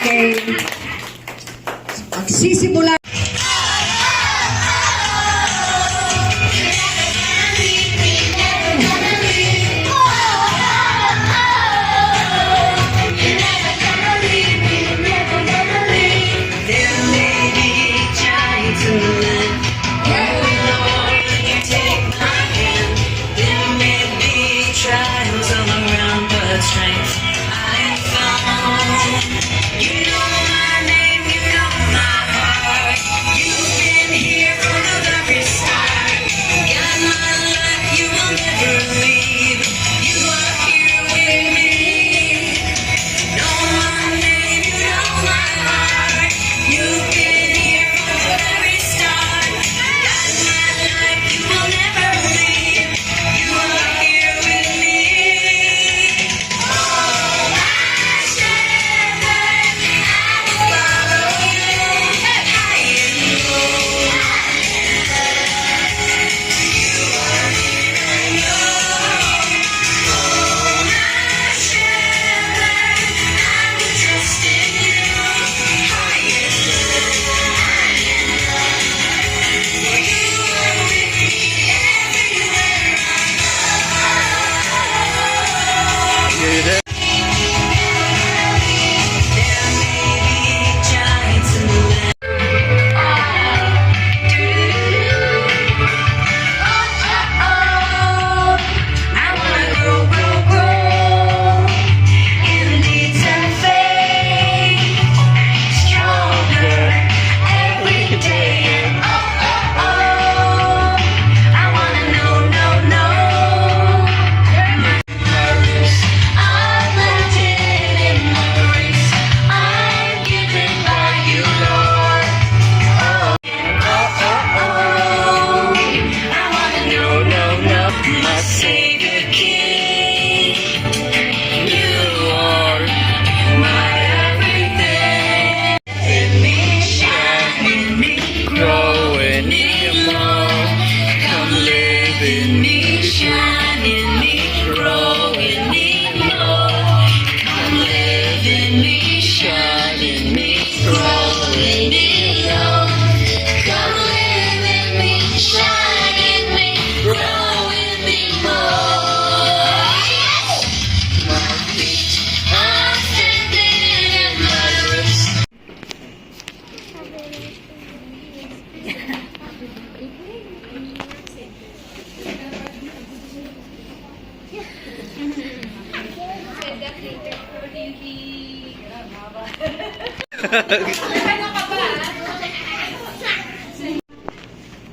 Okay. Magsisimula.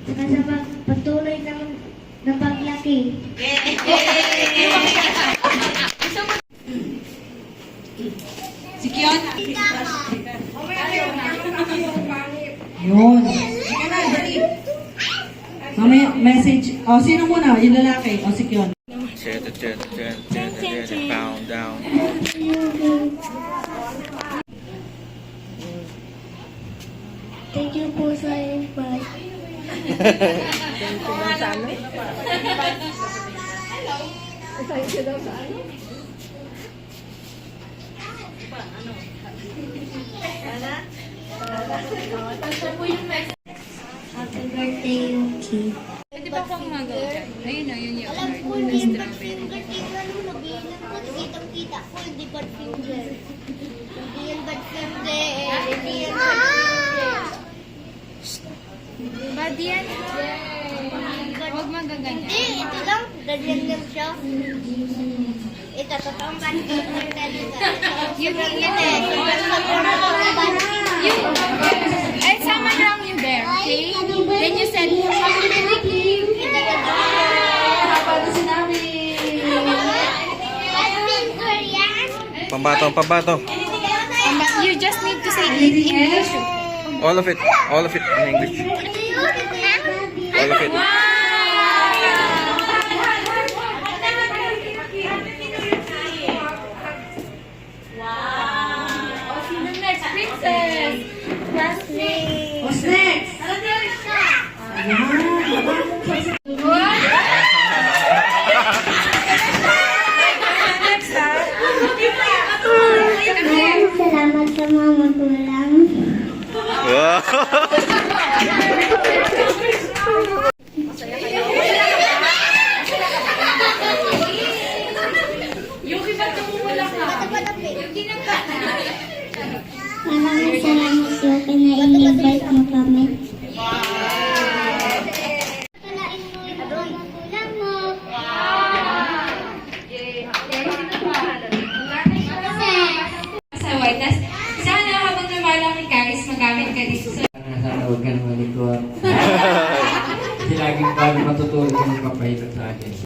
Saka sa patuloy na paglaki. Si Kion. Yun. Mamaya, message. O, sino muna? Yung lalaki. O, si Kion. Pound down. Thank you po sa invite. Happy birthday, Yuki. Pwede ba akong mag-order? Ayun o, yun yung Alam ko order. na Yung yung strawberry. finger tip na nung nabilang ko, kitang-kita ko, hindi bad finger. Hindi yan bad finger. Hindi yan bad finger. Bad yan? Huwag magaganyan. Hindi, ito lang. Ganyan lang siya. Ito, totoong bad finger talaga. Yun Ito eh. Ay, sama lang yung bear, okay? Then you said, happy birthday. Kapag sinabi. Bad finger yan. Pambato, pambato. But you just need to say it in English. All of it in English. Ito yun, ito yan. All of it. Princess. Last name. What's next? Salamat sa sa mga magulang. Wow. Yuki, ba't namumula ka? Maraming salamat Yuki na in-invite mo kami. Palain mo yung mga magulang mo. Sa white, tas sana habang lumalaki ka is magamit ka dito sa... Sana huwag ka na malikuan. Kasi laging bago matutulog yung papahilot sa akin.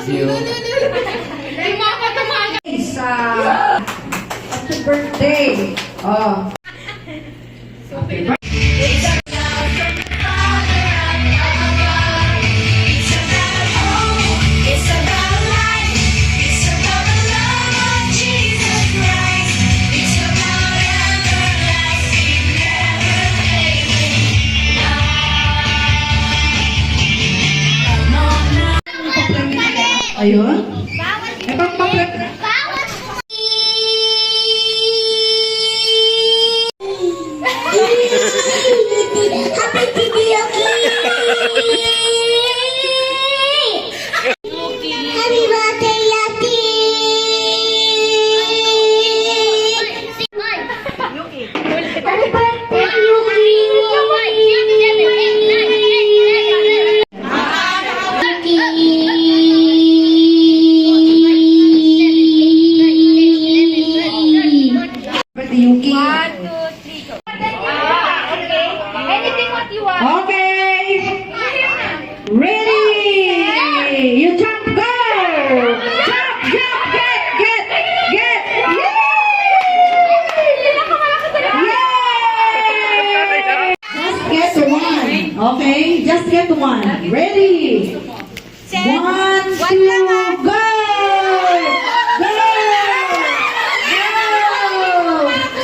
Thank you. Happy birthday! Oh. Ayun. Eh, Happy birthday, Yuki! Happy birthday, Yuki! Happy birthday, birthday, Yuki. 1, 2, 3, go. Anything what you want. Okay. Ready? You jump, go! Jump, jump, get! Yay! Just get one. Okay, just get one. Ready? 1, 2, go! Go!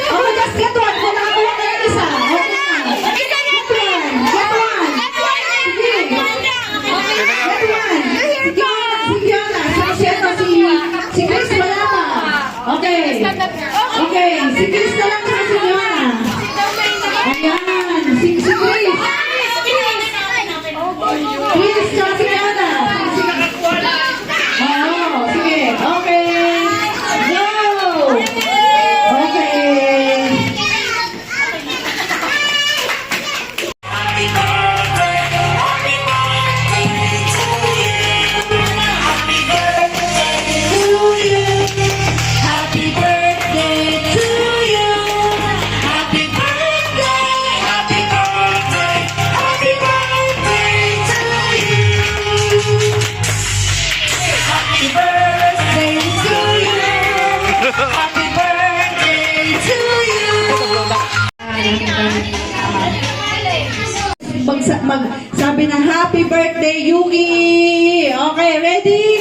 Oh, just get one. Kung nakakuha ka ng isa. Okay. Get one. Get one. Sige. Get one. Si Fiona. Si Chris wala pa. Okay. Okay. Si Chris na lang sa si Fiona. Ayan. Si Chris. Chris na si Fiona. Oo. Sige. Okay. Go. Okay. Happy birthday to you. Happy birthday, happy birthday, happy birthday to you. Happy birthday to you. Happy birthday to you. Sabi na happy birthday, Yuki. Okay, ready?